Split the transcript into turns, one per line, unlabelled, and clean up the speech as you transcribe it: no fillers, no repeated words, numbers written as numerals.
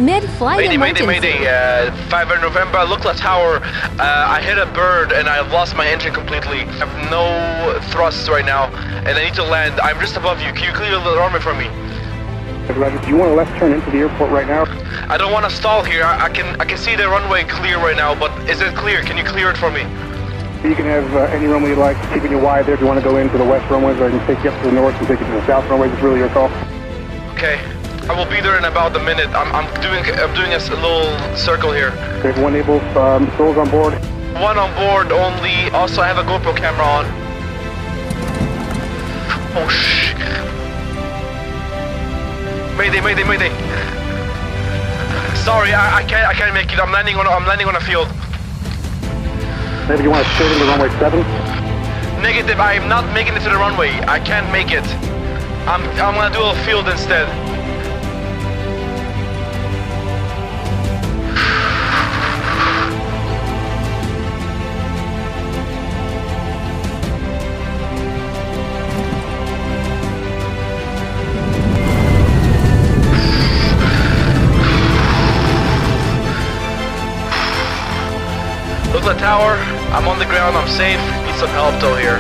Mid-flight
Mayday,
emergency.
mayday, 5 November, Lukla Tower. I hit a bird and I've lost my engine completely. I have no thrust right now and I need to land. I'm just above you. Can you clear the runway for me?
Roger, do you want to left turn into the airport right now?
I don't want to stall here. I can see the runway clear right now, but is it clear? Can you clear it for me?
You can have any runway you like, keeping you wide there if you want to go into the west runways, or I can take you up to the north and take you to the south runways. It's really your call.
Okay, I will be there in about a minute. I'm doing a little circle here.
There's one able souls on board.
One on board only. Also, I have a GoPro camera on. Oh shh. Mayday, mayday, mayday. Sorry, I can't make it. I'm landing on a field.
Maybe you want to straight into runway 7?
Negative, I am not making it to the runway. I can't make it. I'm gonna do a field instead. Look at the tower. I'm on the ground. I'm safe. Need some help though here.